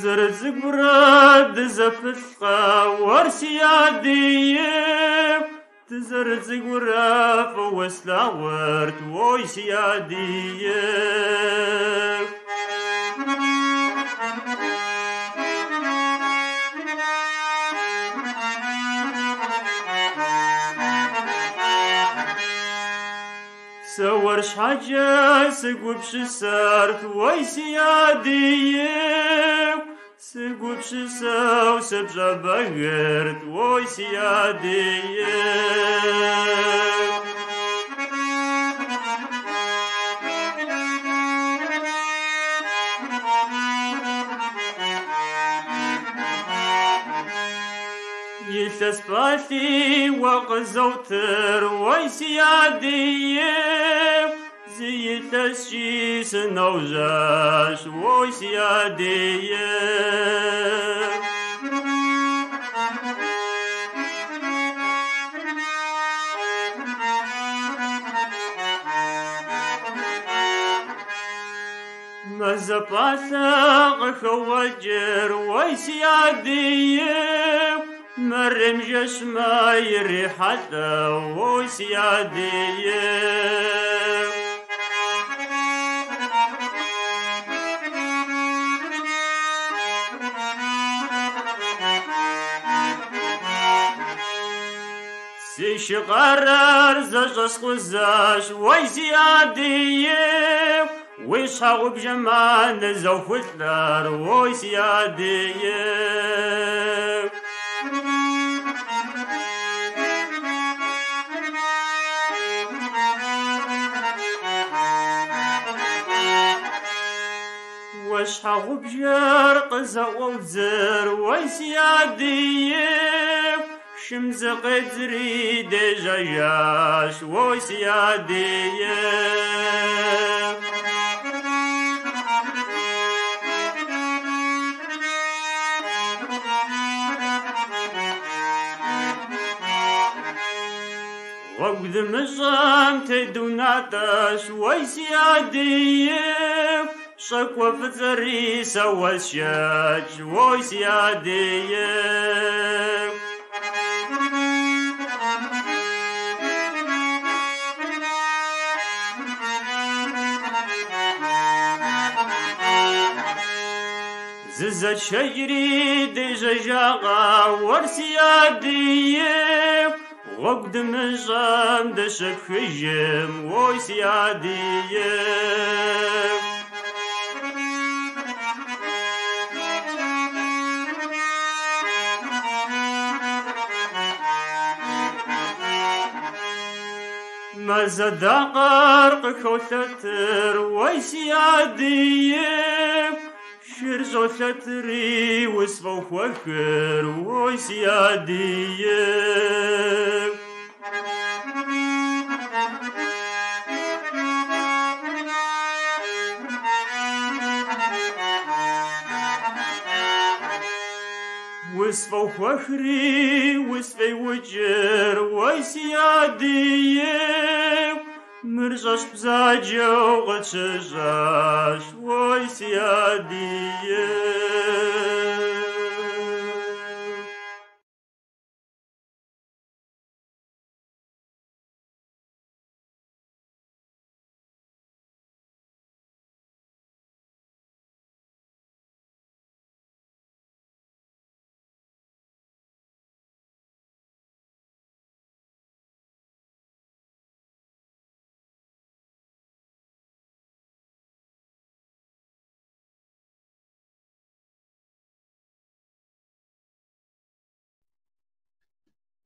تزرزقرا دزفتقا ورسيادية تزرزقرا فوسلا ورد ويسيادية سورش حاجة سقوبش سارت ويسيادية سقوبش ساو سبجا بغرت ويسيادية يتسبالي وقزوتر ويسيادية زي تسجيس نوجاش ويسيادية مزباثق خوجر ويسيادية مرم جشما يريحة وسيادية سيش قرر زجس قزاش ويسيادية ويش حاوب جمال زوفتلار ويسيادية واشحاغ بجرق زوزر ويسيادية شمز قدري دجاجاش ويسيادية وقد مجام تدوناتاش ويسيادية شكوى فتري سوى الشاج ويسيادية ززت شجري دجاجاغا ورسيادية وقد مجام دشك خجم ويسيادية مزدا قرق خوثتر ويسيادية شرزو ثتري وسفو خوكر ويسيادية وسفو خوخري وسفي وجر ويسيادية مرجاش بزاجة وغتشجاش ويسيادية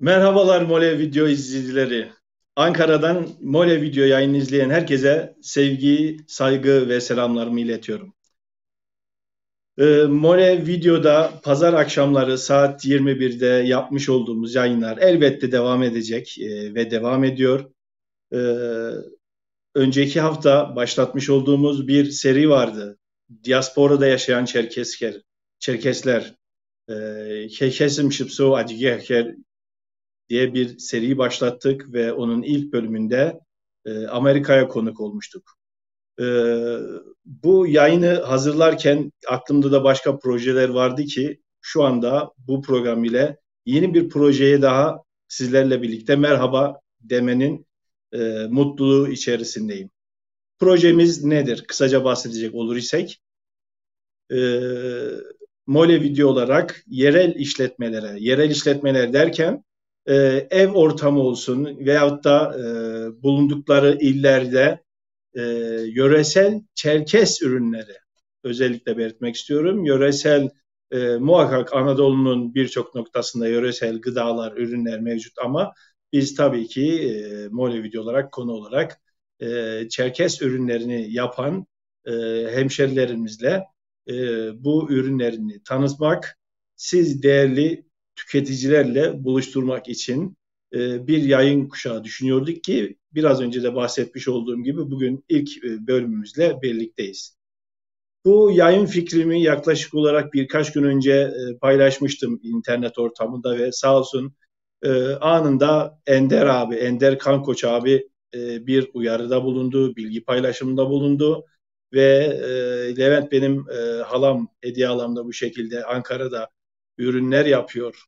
Merhabalar Mole Video izleyicileri. Ankara'dan Mole Video yayını izleyen herkese sevgi, saygı ve selamlarımı iletiyorum. Mole Video'da pazar akşamları saat 21'de yapmış olduğumuz yayınlar elbette devam edecek ve devam ediyor. Önceki hafta başlatmış olduğumuz bir seri vardı. Diasporada yaşayan Çerkesler, Kesim Şıpsu Acıgeker diye bir seri başlattık ve onun ilk bölümünde Amerika'ya konuk olmuştuk. Bu yayını hazırlarken aklımda da başka projeler vardı ki şu anda bu program ile yeni bir projeye daha sizlerle birlikte merhaba demenin mutluluğu içerisindeyim. Projemiz nedir? Kısaca bahsedecek olur isek, Mole video olarak yerel işletmeler derken ev ortamı olsun veyahut da bulundukları illerde yöresel Çerkes ürünleri özellikle belirtmek istiyorum. Yöresel muhakkak Anadolu'nun birçok noktasında yöresel gıdalar, ürünler mevcut ama biz tabii ki Mole video olarak konu olarak Çerkes ürünlerini yapan hemşerilerimizle bu ürünlerini tanıtmak, siz değerli tüketicilerle buluşturmak için bir yayın kuşağı düşünüyorduk ki biraz önce de bahsetmiş olduğum gibi bugün ilk bölümümüzle birlikteyiz. Bu yayın fikrimi yaklaşık olarak birkaç gün önce paylaşmıştım internet ortamında ve sağ olsun anında Ender Kankoç abi bir uyarıda bulundu, bilgi paylaşımında bulundu ve Levent benim halam, hediye halam da bu şekilde Ankara'da ürünler yapıyor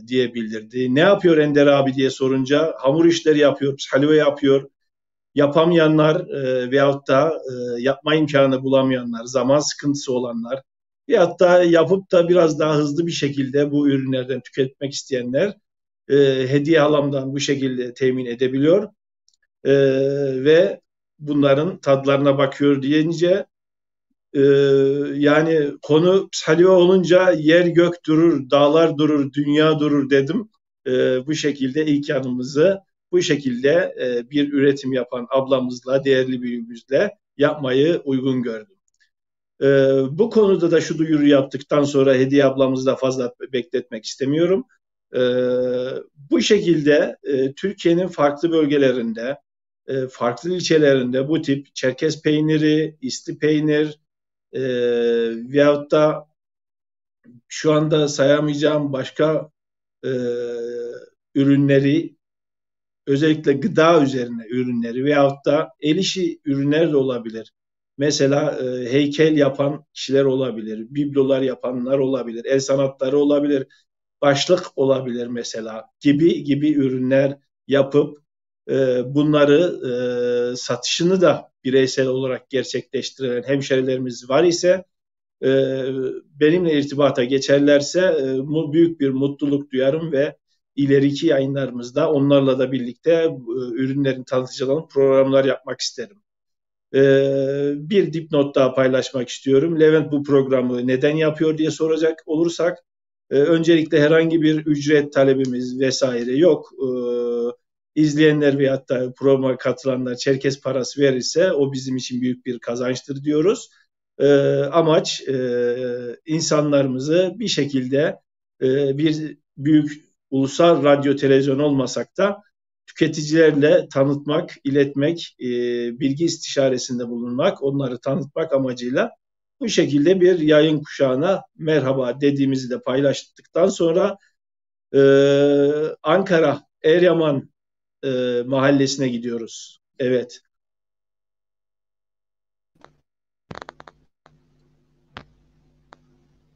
diye bildirdi. Ne yapıyor Ender abi diye sorunca hamur işleri yapıyor, halva yapıyor. Yapamayanlar veyahut da yapma imkanı bulamayanlar, zaman sıkıntısı olanlar veyahut da yapıp da biraz daha hızlı bir şekilde bu ürünlerden tüketmek isteyenler hediye halamdan bu şekilde temin edebiliyor ve bunların tadlarına bakıyor deyince yani konu salya olunca yer gök durur, dağlar durur, dünya durur dedim. Bu şekilde ilk yanımızı bu şekilde bir üretim yapan ablamızla, değerli büyüğümüzle yapmayı uygun gördüm. Bu konuda da şu duyuru yaptıktan sonra Hediye ablamızı da fazla bekletmek istemiyorum. Bu şekilde Türkiye'nin farklı bölgelerinde, farklı ilçelerinde bu tip Çerkez peyniri, isti peynir, veyahut da şu anda sayamayacağım başka e, ürünleri, özellikle gıda üzerine ürünleri veyahut da el işi ürünler de olabilir. Mesela heykel yapan kişiler olabilir, biblolar yapanlar olabilir, el sanatları olabilir, başlık olabilir mesela gibi ürünler yapıp bunları satışını da bireysel olarak gerçekleştiren hemşerilerimiz var ise benimle irtibata geçerlerse büyük bir mutluluk duyarım ve ileriki yayınlarımızda onlarla da birlikte ürünlerin tanıtıcı programlar yapmak isterim. Bir dipnot daha paylaşmak istiyorum. Levent bu programı neden yapıyor diye soracak olursak öncelikle herhangi bir ücret talebimiz vesaire yok. İzleyenler veyahut da programa katılanlar Çerkez parası verirse o bizim için büyük bir kazançtır diyoruz. Amaç insanlarımızı bir şekilde bir büyük ulusal radyo televizyon olmasak da tüketicilerle tanıtmak, iletmek, bilgi istişaresinde bulunmak, onları tanıtmak amacıyla bu şekilde bir yayın kuşağına merhaba dediğimizi de paylaştıktan sonra Ankara Eryaman mahallesine gidiyoruz. Evet.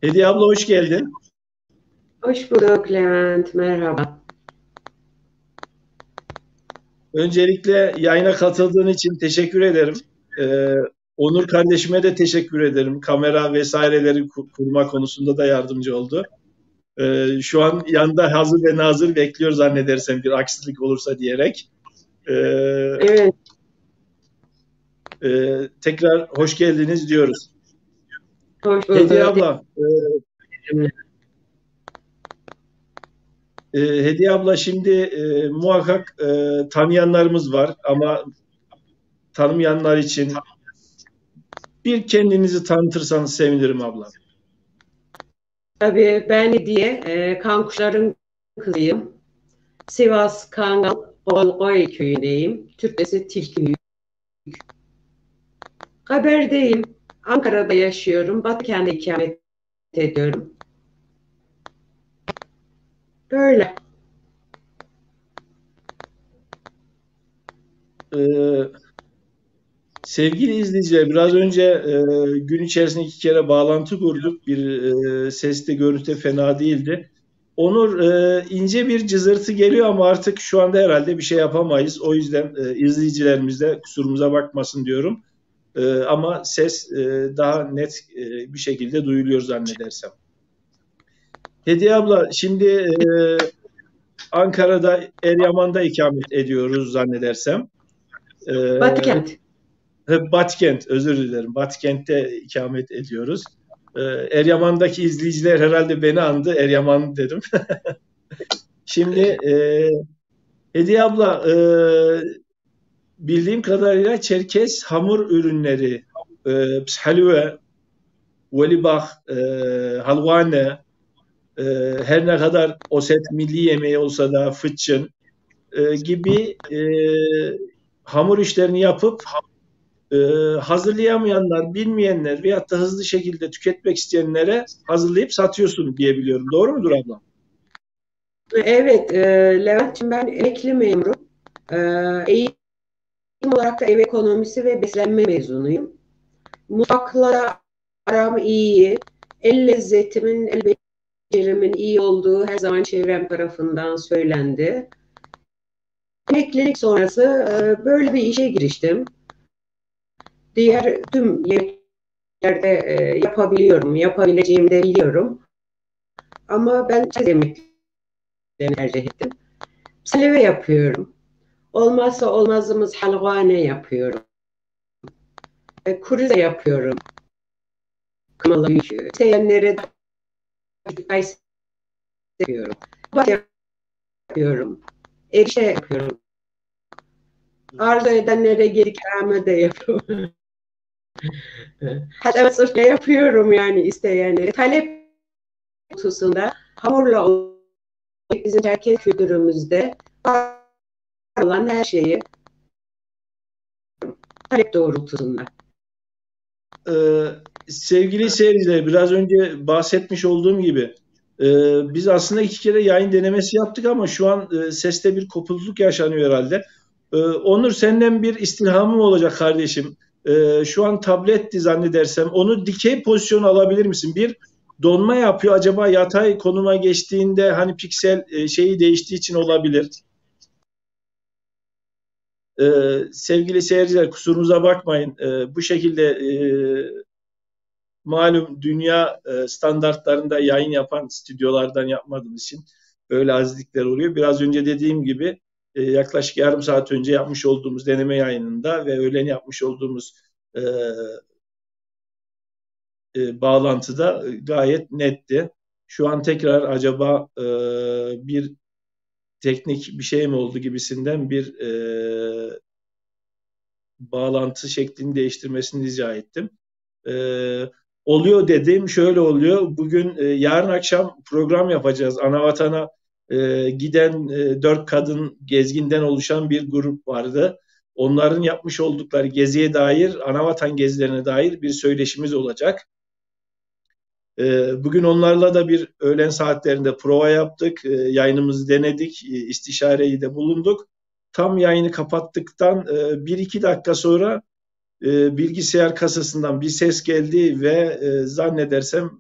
Hediye abla hoş geldin. Hoş bulduk Levent, merhaba. Öncelikle yayına katıldığın için teşekkür ederim. Onur kardeşime de teşekkür ederim. Kamera vesaireleri kurma konusunda da yardımcı oldu. Şu an yanında hazır ve nazır bekliyor zannedersem bir aksilik olursa diyerek. Evet. Tekrar hoş geldiniz diyoruz. Hoş bulduk. Hediye abla, Hediye abla şimdi muhakkak tanıyanlarımız var ama tanımayanlar için bir kendinizi tanıtırsanız sevinirim abla. Tabii ben Hediye, Kankuşların kızıyım. Sivas Kangal Olgoy köyündeyim. Türkçesi Tilkibük. Haber'deyim. Ankara'da yaşıyorum. Batıkent'te ikamet ediyorum. Böyle. Sevgili izleyiciler, biraz önce gün içerisinde 2 kere bağlantı kurduk. Ses de görüntü de fena değildi. Onur, ince bir cızırtı geliyor ama artık şu anda herhalde bir şey yapamayız. O yüzden izleyicilerimiz de kusurumuza bakmasın diyorum. Ama ses daha net bir şekilde duyuluyor zannedersem. Hediye abla, şimdi Ankara'da Eryaman'da ikamet ediyoruz zannedersem. Batıkent. Batkent, özür dilerim. Batkent'te ikamet ediyoruz. Eryaman'daki izleyiciler herhalde beni andı. Eryaman dedim. Şimdi Hediye abla, bildiğim kadarıyla Çerkes hamur ürünleri, halve, velibah, halvane, her ne kadar Osset milli yemeği olsa da fıçın gibi hamur işlerini yapıp hazırlayamayanlar, bilmeyenler veyahut da hızlı şekilde tüketmek isteyenlere hazırlayıp satıyorsun diye biliyorum. Doğru mudur abla? Evet, Levent'ciğim, ben emekli memurum. Eğitim olarak da ev ekonomisi ve beslenme mezunuyum. Mutfakla aram iyi. El lezzetimin, el becerimin iyi olduğu her zaman çevrem tarafından söylendi. Emeklilik sonrası böyle bir işe giriştim. Diğer tüm yemeklerde yapabiliyorum, yapabileceğimi de biliyorum. Ama ben emekliliklerini tercih ettim. Saleve yapıyorum. Olmazsa olmazımız halvane yapıyorum. Kuruze yapıyorum. Kıymalı isteyenlere yapıyorum. Bat yapıyorum. Erişte yapıyorum. Arzu edenlere geri ikramı da yapıyorum. Hatta sırf yapıyorum yani isteyenlere. Talep hususunda hamurla bizim Çerkez kültürümüzde olan her şeyi talep doğrultusunda. Sevgili seyirciler, biraz önce bahsetmiş olduğum gibi biz aslında 2 kere yayın denemesi yaptık ama şu an seste bir kopukluk yaşanıyor herhalde. Onur, senden bir istirhamım olacak kardeşim. Şu an tabletti zannedersem. Onu dikey pozisyon alabilir misin? Bir donma yapıyor. Acaba yatay konuma geçtiğinde hani piksel şeyi değiştiği için olabilir. Sevgili seyirciler, kusurumuza bakmayın. Bu şekilde malum dünya standartlarında yayın yapan stüdyolardan yapmadığımız için böyle azizlikler oluyor. Biraz önce dediğim gibi yaklaşık yarım saat önce yapmış olduğumuz deneme yayınında ve öğlen yapmış olduğumuz bağlantıda gayet netti. Şu an tekrar acaba bir teknik bir şey mi oldu gibisinden bir bağlantı şeklini değiştirmesini rica ettim. Oluyor dedim, şöyle oluyor. Bugün yarın akşam program yapacağız. Anavatana giden 4 kadın gezginden oluşan bir grup vardı. Onların yapmış oldukları geziye dair, Anavatan gezilerine dair bir söyleşimiz olacak. Bugün onlarla da bir öğlen saatlerinde prova yaptık. Yayınımızı denedik, istişareyi de bulunduk. Tam yayını kapattıktan 1-2 dakika sonra bilgisayar kasasından bir ses geldi ve zannedersem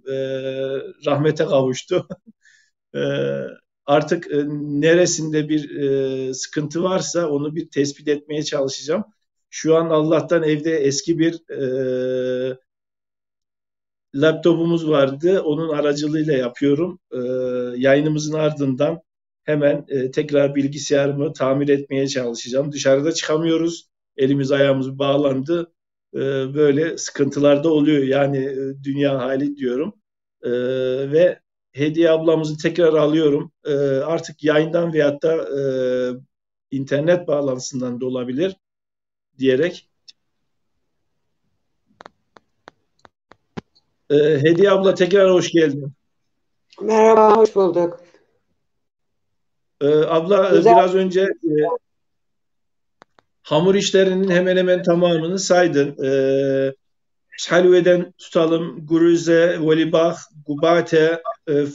rahmete kavuştu. Artık neresinde bir sıkıntı varsa onu bir tespit etmeye çalışacağım. Şu an Allah'tan evde eski bir laptopumuz vardı. Onun aracılığıyla yapıyorum. Yayınımızın ardından hemen tekrar bilgisayarımı tamir etmeye çalışacağım. Dışarıda çıkamıyoruz. Elimiz ayağımız bağlandı. Böyle sıkıntılar da oluyor. Yani dünya hali diyorum. Ve Hediye ablamızı tekrar alıyorum. Artık yayından veyahut da internet bağlantısından da olabilir diyerek. Hediye abla, tekrar hoş geldin. Merhaba, hoş bulduk. Abla, Güzel. Biraz önce hamur işlerinin hemen hemen tamamını saydın. Halveden tutalım, guruze, volibah, gubate,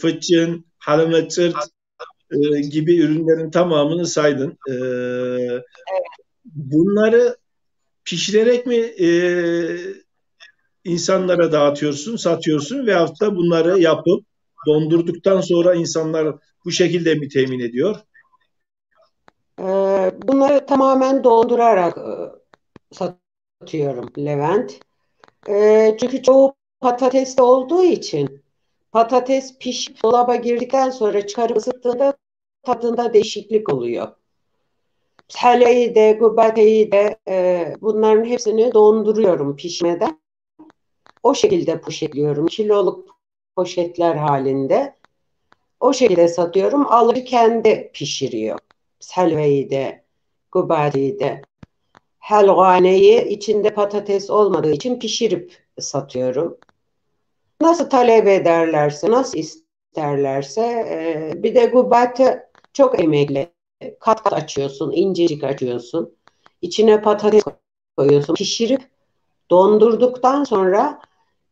fıçın, halametçırt gibi ürünlerin tamamını saydın. Bunları pişirerek mi insanlara dağıtıyorsun, satıyorsun veyahut da bunları yapıp dondurduktan sonra insanlar bu şekilde mi temin ediyor? Bunları tamamen dondurarak satıyorum Levent. Çünkü çoğu patatesli olduğu için patates pişip dolaba girdikten sonra çıkarıp ısıttığında tadında değişiklik oluyor. Helveyi de, gubateyi de bunların hepsini donduruyorum pişmeden. O şekilde poşetliyorum. Kiloluk poşetler halinde. O şekilde satıyorum. Alıcı kendi pişiriyor. Helveyi de, gubateyi de. Helvaneyi içinde patates olmadığı için pişirip satıyorum. Nasıl talep ederlerse, nasıl isterlerse. Bir de gubate çok emekli. Kat kat açıyorsun, incecik açıyorsun. İçine patates koyuyorsun. Pişirip dondurduktan sonra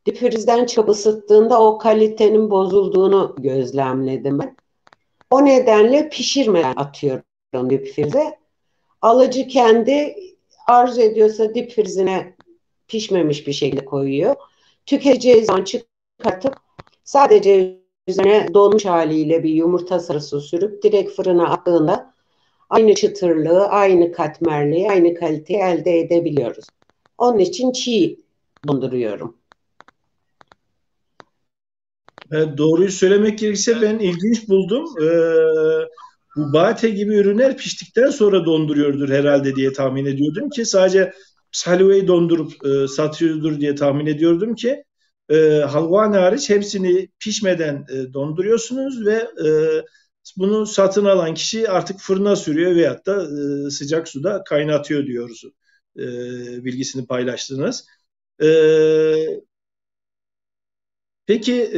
difrizden çıkıp ısıttığında o kalitenin bozulduğunu gözlemledim ben. O nedenle pişirmeden atıyorum difrize. Alıcı kendi arzu ediyorsa difrizine pişmemiş bir şekilde koyuyor. Tüketeceği zaman çıkartıp sadece üzerine donmuş haliyle bir yumurta sarısı sürüp direkt fırına attığında aynı çıtırlığı, aynı katmerliği, aynı kaliteyi elde edebiliyoruz. Onun için çiğ donduruyorum. Doğruyu söylemek gerekirse ben ilginç buldum. Bu bate gibi ürünler piştikten sonra donduruyordur herhalde diye tahmin ediyordum ki sadece salveyi dondurup satıyordur diye tahmin ediyordum ki halvan hariç hepsini pişmeden donduruyorsunuz ve bunu satın alan kişi artık fırına sürüyor veyahut da sıcak suda kaynatıyor diyoruz. Bilgisini paylaştınız. E, Peki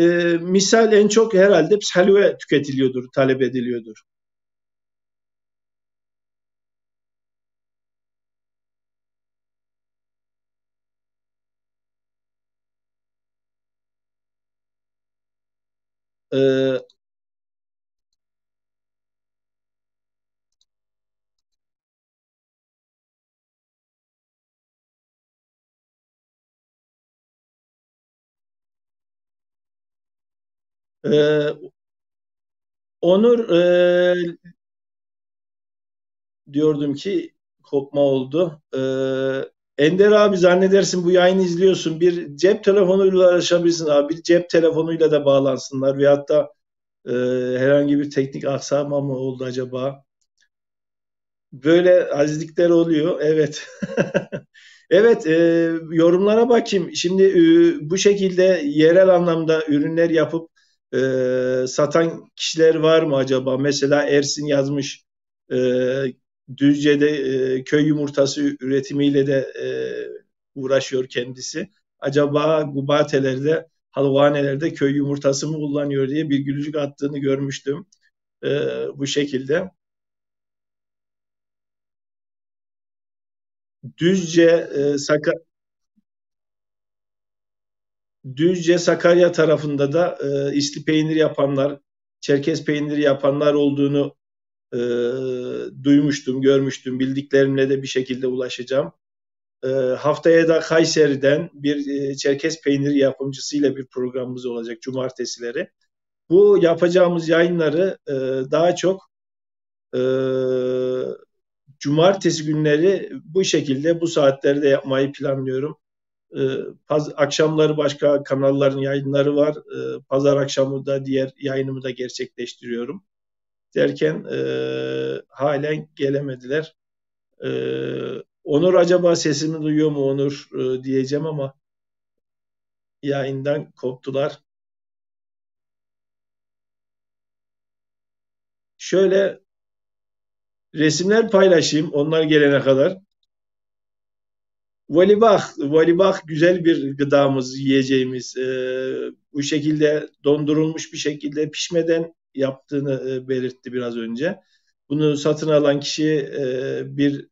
misal en çok herhalde helva tüketiliyordur, talep ediliyordur. E, e, Onur, diyordum ki kopma oldu. Ender abi zannedersin bu yayını izliyorsun. Bir cep telefonuyla ulaşabilirsin abi. Bir cep telefonuyla da bağlansınlar. Veyahut da e, herhangi bir teknik aksama mı oldu acaba? Böyle azizlikler oluyor. Evet. Evet, yorumlara bakayım. Şimdi bu şekilde yerel anlamda ürünler yapıp satan kişiler var mı acaba? Mesela Ersin yazmış, e, Düzce'de köy yumurtası üretimiyle de uğraşıyor kendisi. Acaba Gubateler'de, Halvanelerde köy yumurtası mı kullanıyor diye bir gülücük attığını görmüştüm e, bu şekilde. Düzce, Sakarya tarafında da isli peynir yapanlar, Çerkez peyniri yapanlar olduğunu e, duymuştum, görmüştüm. Bildiklerimle de bir şekilde ulaşacağım. Haftaya da Kayseri'den bir Çerkez peyniri yapımcısıyla bir programımız olacak cumartesileri. Bu yapacağımız yayınları daha çok e, cumartesi günleri bu şekilde bu saatlerde yapmayı planlıyorum. Akşamları başka kanalların yayınları var. Pazar akşamı da diğer yayınımı da gerçekleştiriyorum. Derken halen gelemediler. E, Onur acaba sesimi duyuyor mu Onur diyeceğim ama yayından koptular. Şöyle resimler paylaşayım onlar gelene kadar. Volibak güzel bir gıdamız, yiyeceğimiz. Bu şekilde dondurulmuş bir şekilde pişmeden yaptığını belirtti biraz önce. Bunu satın alan kişi bir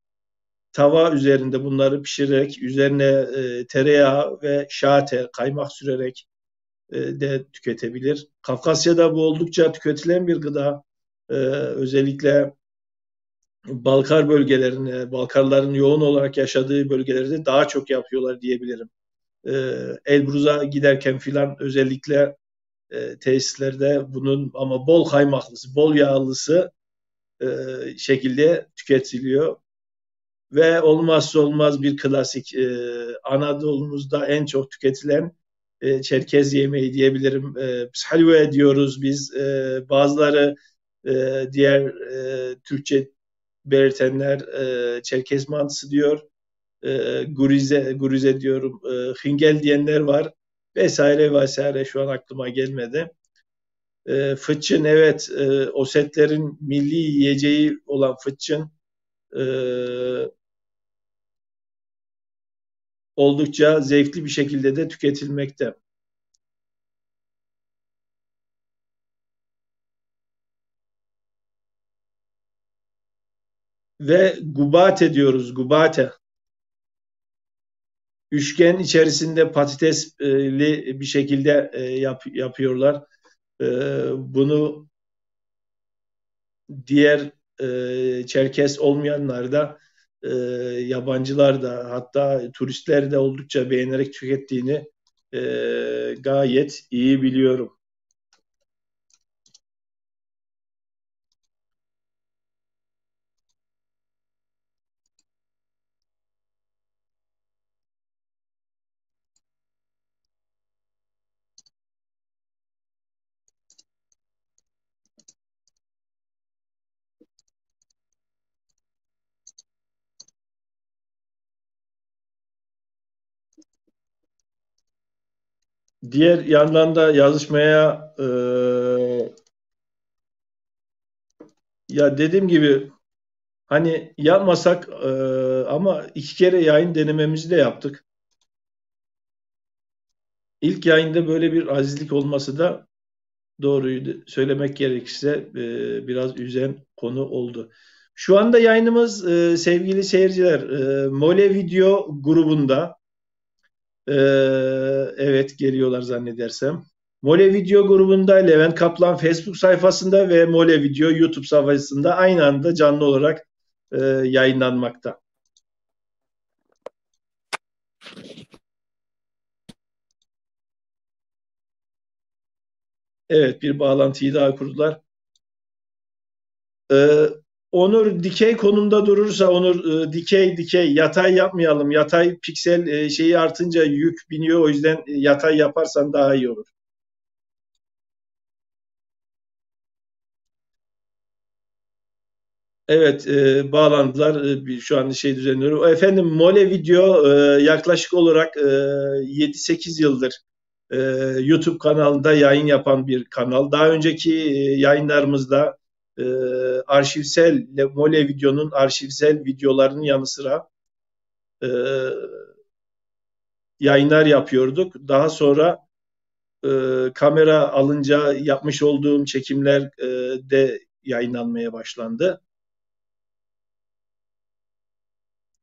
tava üzerinde bunları pişirerek, üzerine tereyağı ve şate, kaymak sürerek de tüketebilir. Kafkasya'da bu oldukça tüketilen bir gıda. Özellikle Balkar bölgelerine, Balkarların yoğun olarak yaşadığı bölgelerde daha çok yapıyorlar diyebilirim. Elbruz'a giderken filan özellikle tesislerde bunun ama bol kaymaklısı, bol yağlısı şekilde tüketiliyor. Ve olmazsa olmaz bir klasik Anadolu'muzda en çok tüketilen Çerkez yemeği diyebilirim. Biz halve diyoruz biz. Bazıları diğer Türkçe belirtenler Çerkez mantısı diyor. Gurize diyorum. Hingel diyenler var. Vesaire vesaire şu an aklıma gelmedi. Fıçın evet Osetlerin milli yiyeceği olan fıçın e, oldukça zevkli bir şekilde de tüketilmekte. Ve gubate diyoruz, gubate. Üçgen içerisinde patatesli bir şekilde yapıyorlar. Bunu diğer Çerkes olmayanlar da yabancılar da hatta turistler de oldukça beğenerek tükettiğini gayet iyi biliyorum. Diğer yandan da yazışmaya ya dediğim gibi hani yapmasak ama iki kere yayın denememizi de yaptık. İlk yayında böyle bir azizlik olması da doğruyu söylemek gerekirse biraz üzen konu oldu. Şu anda yayınımız sevgili seyirciler Mole Video grubunda e, evet geliyorlar zannedersem. Mole Video grubunda Levent Kaplan Facebook sayfasında ve Mole Video YouTube sayfasında aynı anda canlı olarak yayınlanmakta. Evet bir bağlantıyı daha kurdular. Ee, Onur dikey konumda durursa Onur dikey yatay yapmayalım. Yatay piksel şeyi artınca yük biniyor o yüzden yatay yaparsan daha iyi olur. Evet bağlandılar. Şu an şey düzenliyorum. Efendim Mole Video yaklaşık olarak 7-8 yıldır e, YouTube kanalında yayın yapan bir kanal. Daha önceki yayınlarımızda e, arşivsel Mole Video'nun arşivsel videolarının yanı sıra e, yayınlar yapıyorduk. Daha sonra kamera alınca yapmış olduğum çekimler de yayınlanmaya başlandı.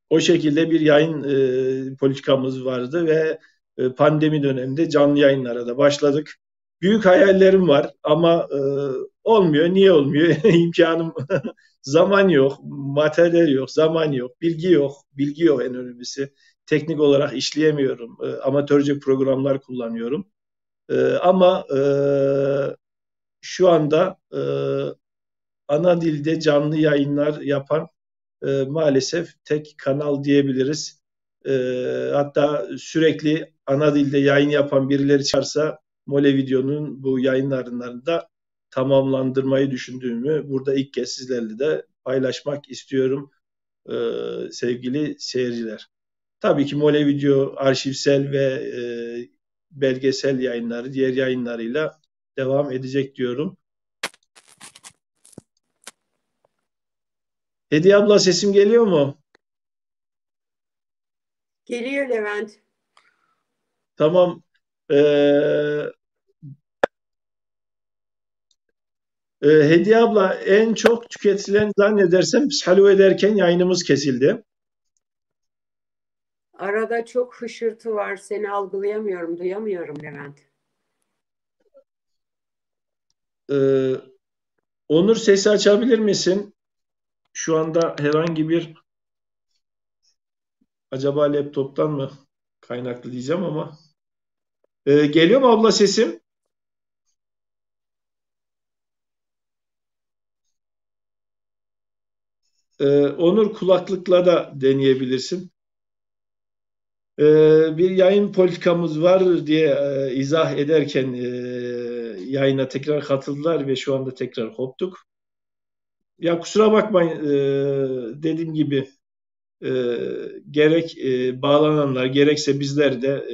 O şekilde bir yayın politikamız vardı ve pandemi döneminde canlı yayınlara da başladık. Büyük hayallerim var ama olmuyor. Niye olmuyor? İmkanım, zaman yok, materyal yok, zaman yok, bilgi yok. Bilgi yok en önemlisi. Teknik olarak işleyemiyorum. Amatörce programlar kullanıyorum. Ama şu anda ana dilde canlı yayınlar yapan maalesef tek kanal diyebiliriz. Hatta sürekli ana dilde yayın yapan birileri çıkarsa Mole Video'nun bu yayınlarını da tamamlandırmayı düşündüğümü burada ilk kez sizlerle de paylaşmak istiyorum sevgili seyirciler. Tabii ki Mole Video arşivsel ve belgesel yayınları diğer yayınlarıyla devam edecek diyorum. Hediye abla sesim geliyor mu? Geliyor Levent. Tamam. Hediye abla en çok tüketilen zannedersem salo ederken yayınımız kesildi. Arada çok hışırtı var. Seni algılayamıyorum, duyamıyorum Levent. Onur sesi açabilir misin? şu anda herhangi bir acaba laptoptan mı kaynaklı diyeceğim ama geliyor mu abla sesim? Onur kulaklıkla da deneyebilirsin. Bir yayın politikamız var diye izah ederken yayına tekrar katıldılar ve şu anda tekrar koptuk. Ya kusura bakmayın dediğim gibi e, gerek bağlananlar gerekse bizler de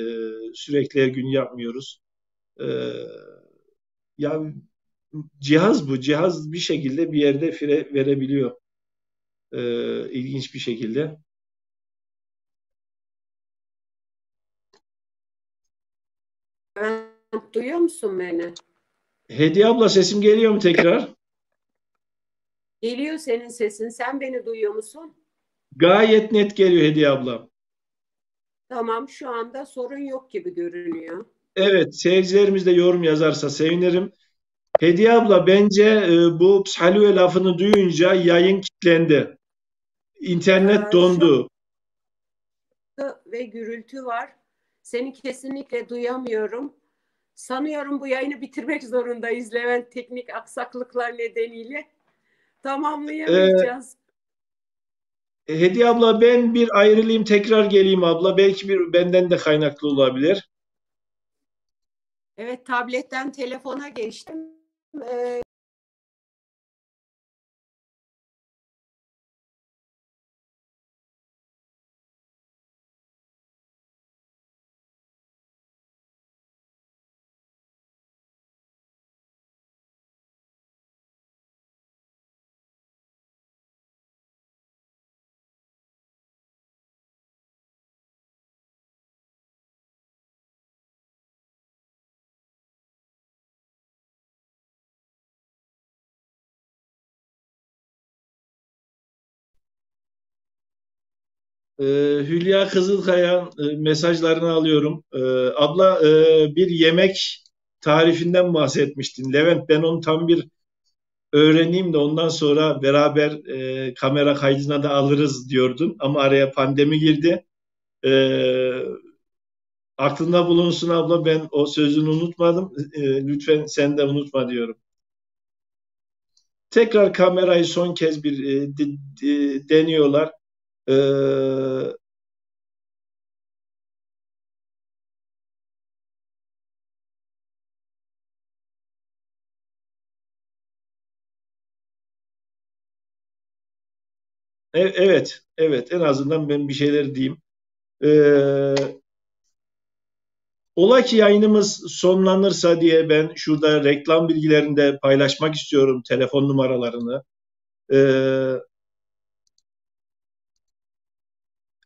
sürekli her gün yapmıyoruz. E, ya cihaz bu. Cihaz bir şekilde bir yerde fire verebiliyor. İlginç bir şekilde. Duyuyor musun beni? Hediye abla sesim geliyor mu tekrar? Geliyor senin sesin. Sen beni duyuyor musun? Gayet net geliyor Hediye abla. Tamam, şu anda sorun yok gibi görünüyor. Evet, seyircilerimiz de yorum yazarsa sevinirim. Hediye abla bence bu psalue lafını duyunca yayın kilitlendi. İnternet Şu dondu. anda ve gürültü var. Seni kesinlikle duyamıyorum. Sanıyorum bu yayını bitirmek zorundayız Levent, teknik aksaklıklar nedeniyle. E, Tamamlayamayacağız. Hediye abla ben bir ayrılayım tekrar geleyim abla. Belki bir benden de kaynaklı olabilir. Evet, tabletten telefona geçtim. Ee, E, Hülya Kızılkaya mesajlarını alıyorum. Abla bir yemek tarifinden bahsetmiştin. Levent ben onu tam bir öğreneyim de ondan sonra beraber kamera kaydına da alırız diyordun. Ama araya pandemi girdi. E, aklında bulunsun abla ben o sözünü unutmadım. Lütfen sen de unutma diyorum. Tekrar kamerayı son kez bir deniyorlar. E, evet, evet en azından ben bir şeyler diyeyim. E, ola ki yayınımız sonlanırsa diye ben şurada reklam bilgilerinde paylaşmak istiyorum telefon numaralarını. E,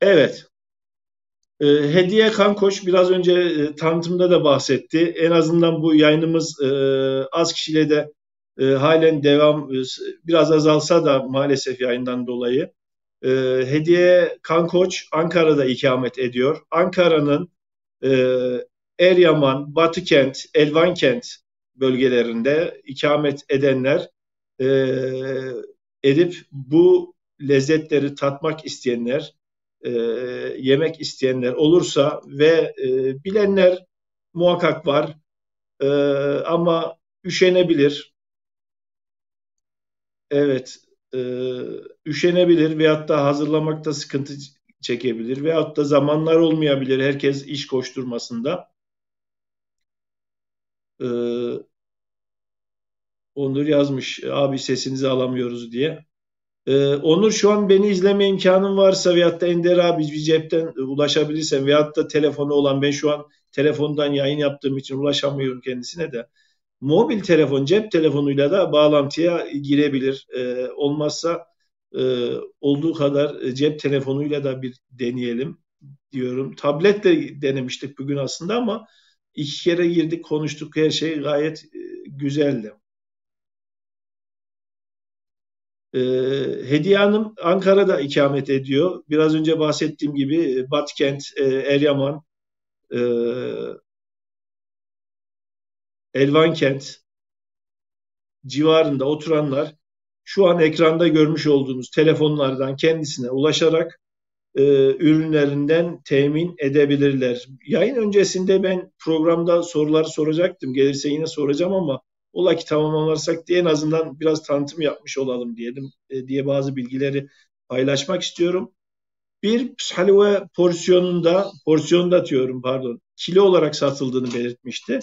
evet. Hediye Kankoş biraz önce tanıtımda da bahsetti. En azından bu yayınımız az kişiyle de halen devam biraz azalsa da maalesef yayından dolayı. E, Hediye Kankoç Ankara'da ikamet ediyor. Ankara'nın e, Eryaman, Batıkent, Elvankent bölgelerinde ikamet edenler e, edip bu lezzetleri tatmak isteyenler, e, yemek isteyenler olursa ve bilenler muhakkak var ama üşenebilir. Evet, e, üşenebilir veyahut da hazırlamakta sıkıntı çekebilir veyahut da zamanlar olmayabilir herkes iş koşturmasında. E, Onur yazmış abi sesinizi alamıyoruz diye. Onur şu an beni izleme imkanın varsa veyahut da Ender abi bir cepten ulaşabilirsen veyahut da telefonu olan ben şu an telefondan yayın yaptığım için ulaşamıyorum kendisine de. Mobil telefon, cep telefonuyla da bağlantıya girebilir. Olmazsa olduğu kadar cep telefonuyla da bir deneyelim diyorum. Tabletle denemiştik bugün aslında ama iki kere girdik konuştuk her şey gayet güzeldi. E, Hediye Hanım Ankara'da ikamet ediyor. Biraz önce bahsettiğim gibi Batkent, Eryaman, e, Elvankent civarında oturanlar şu an ekranda görmüş olduğunuz telefonlardan kendisine ulaşarak ürünlerinden temin edebilirler. Yayın öncesinde ben programda soruları soracaktım. Gelirse yine soracağım ama ola ki tamamlarsak diye en azından biraz tanıtım yapmış olalım diye bazı bilgileri paylaşmak istiyorum. Bir halva porsiyonda diyorum pardon, kilo olarak satıldığını belirtmişti.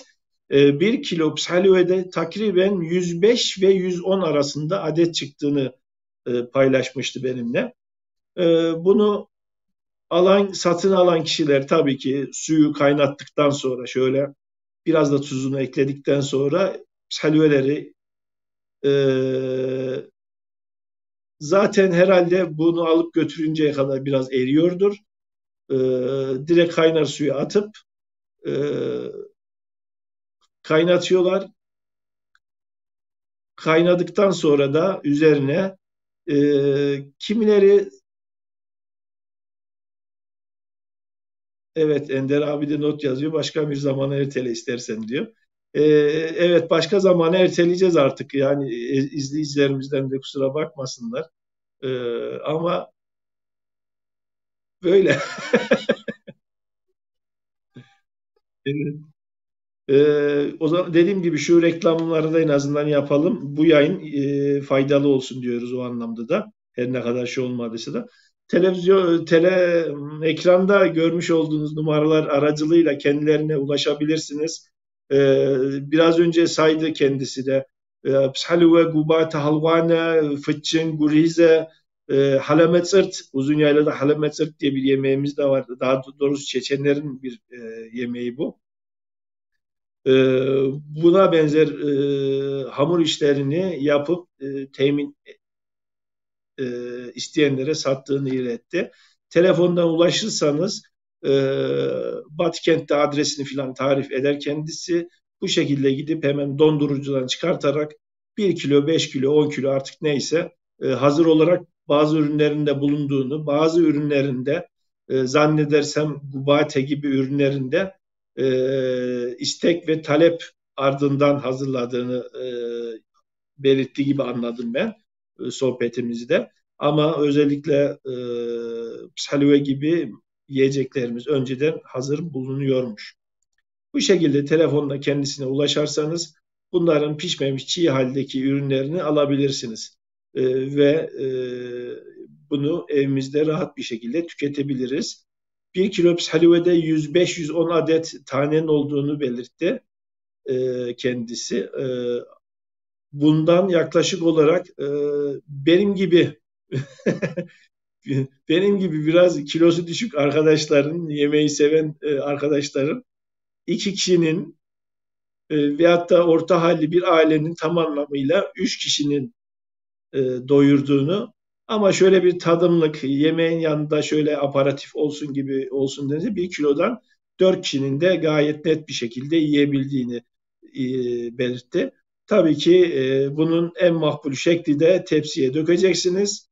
1 kilo halvede takriben 105 ve 110 arasında adet çıktığını paylaşmıştı benimle. Bunu satın alan kişiler tabii ki suyu kaynattıktan sonra şöyle biraz da tuzunu ekledikten sonra halveleri e, zaten herhalde bunu alıp götürünceye kadar biraz eriyordur. E, Direkt kaynar suya atıp e, kaynatıyorlar. Kaynadıktan sonra da üzerine kimileri evet Ender abi de not yazıyor. Başka bir zamana ertele istersen diyor. Evet başka zamana erteleyeceğiz artık. Yani izleyicilerimizden de kusura bakmasınlar. Ama böyle. Evet. O zaman dediğim gibi şu reklamları da en azından yapalım. Bu yayın faydalı olsun diyoruz o anlamda da. Her ne kadar şey olmadıysa da. Ekranda görmüş olduğunuz numaralar aracılığıyla kendilerine ulaşabilirsiniz. Biraz önce saydı kendisi de. Pshalüve, Gubate, Halvane, Fıçın, Gurize, Halametsirt, uzun yaylada Halametsirt diye bir yemeğimiz de vardı. Daha doğrusu Çeçenlerin bir yemeği bu. Buna benzer hamur işlerini yapıp temin e, isteyenlere sattığını iletti. Telefondan ulaşırsanız e, Batıkent'te adresini filan tarif eder kendisi. Bu şekilde gidip hemen dondurucudan çıkartarak 1 kilo, 5 kilo, 10 kilo artık neyse hazır olarak bazı ürünlerinde bulunduğunu, bazı ürünlerinde zannedersem Gubate gibi ürünlerinde istek ve talep ardından hazırladığını belirttiği gibi anladım ben sohbetimizde. Ama özellikle salve gibi yiyeceklerimiz önceden hazır bulunuyormuş. Bu şekilde telefonla kendisine ulaşarsanız bunların pişmemiş çiğ haldeki ürünlerini alabilirsiniz. Ve bunu evimizde rahat bir şekilde tüketebiliriz. 1 kilo halvede 105-110 adet tanenin olduğunu belirtti kendisi. Bundan yaklaşık olarak benim gibi benim gibi biraz kilosu düşük arkadaşların, yemeği seven arkadaşların 2 kişinin veyahut da orta halli bir ailenin tam anlamıyla 3 kişinin doyurduğunu ama şöyle bir tadımlık yemeğin yanında şöyle aparatif olsun gibi olsun dedi 1 kilodan 4 kişinin de gayet net bir şekilde yiyebildiğini belirtti. Tabii ki bunun en makbul şekli de tepsiye dökeceksiniz.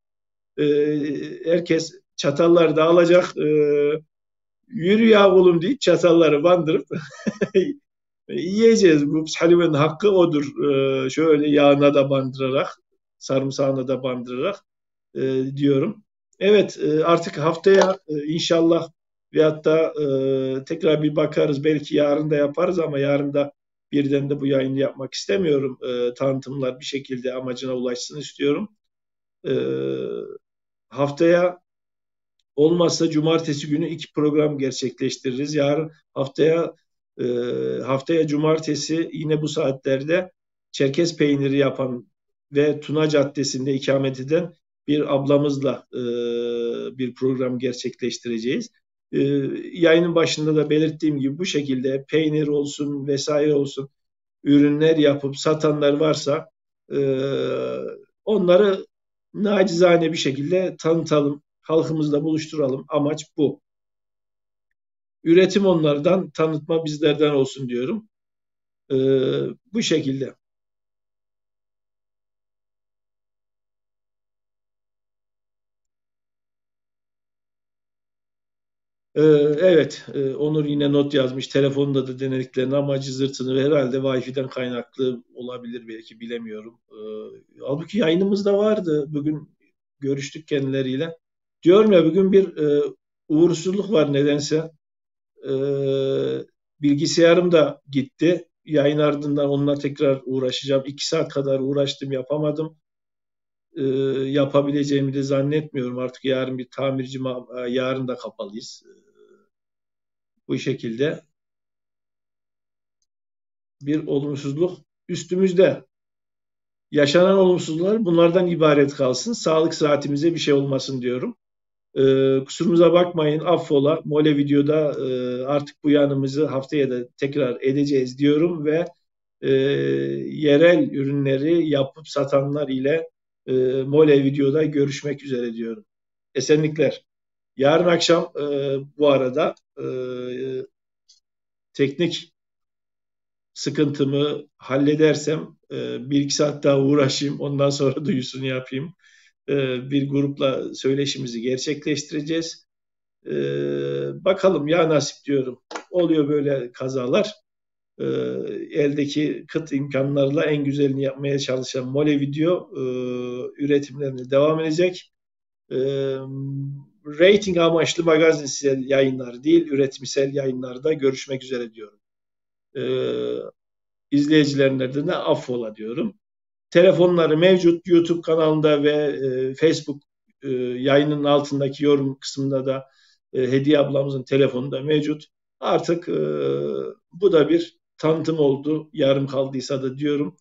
Herkes çatalları da alacak. Yürü ya oğlum deyip çatalları bandırıp yiyeceğiz. Bu halimenin hakkı odur. Şöyle yağına da bandırarak, sarımsağına da bandırarak diyorum. Evet artık haftaya inşallah veyahut da tekrar bir bakarız. Belki yarın da yaparız ama yarın da birden de bu yayını yapmak istemiyorum. Tanıtımlar bir şekilde amacına ulaşsın istiyorum. E, Haftaya olmazsa cumartesi günü 2 program gerçekleştiririz. E, Haftaya cumartesi yine bu saatlerde Çerkez peyniri yapan ve Tuna Caddesi'nde ikamet eden bir ablamızla bir program gerçekleştireceğiz. E, Yayının başında da belirttiğim gibi bu şekilde peynir olsun vesaire olsun ürünler yapıp satanlar varsa e, onları nacizane bir şekilde tanıtalım, halkımızla buluşturalım. Amaç bu. Üretim onlardan, tanıtma bizlerden olsun diyorum. E, Bu şekilde. Evet, Onur yine not yazmış. Telefonda da denediklerinin ama cızırtını herhalde Wi-Fi'den kaynaklı olabilir belki bilemiyorum. Halbuki yayınımız da vardı. Bugün görüştük kendileriyle. Diyorum ya bugün bir uğursuzluk var nedense. E, Bilgisayarım da gitti. Yayın ardından onunla tekrar uğraşacağım. 2 saat kadar uğraştım yapamadım. E, Yapabileceğimi de zannetmiyorum. Artık yarın bir tamirci, yarın da kapalıyız. Bu şekilde bir olumsuzluk üstümüzde. Yaşanan olumsuzluklar bunlardan ibaret kalsın. Sağlık saatimize bir şey olmasın diyorum. Kusurumuza bakmayın, affola. Mole videoda artık bu yanımızı haftaya da tekrar edeceğiz diyorum ve yerel ürünleri yapıp satanlar ile Mole videoda görüşmek üzere diyorum. Esenlikler. Yarın akşam bu arada teknik sıkıntımı halledersem 1-2 saat daha uğraşayım. Ondan sonra duyusunu yapayım. Bir grupla söyleşimizi gerçekleştireceğiz. Bakalım ya nasip diyorum. Oluyor böyle kazalar. Eldeki kıt imkanlarla en güzelini yapmaya çalışan Mole Video üretimlerine devam edecek. Rating amaçlı magazinsel yayınlar değil, üretimsel yayınlarda görüşmek üzere diyorum. İzleyicilerine de affola diyorum. Telefonları mevcut YouTube kanalında ve Facebook yayının altındaki yorum kısmında da Hediye ablamızın telefonu da mevcut. Artık bu da bir tanıtım oldu. Yarım kaldıysa da diyorum.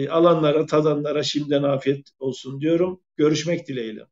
Alanlara, tadanlara şimdiden afiyet olsun diyorum. Görüşmek dileğiyle.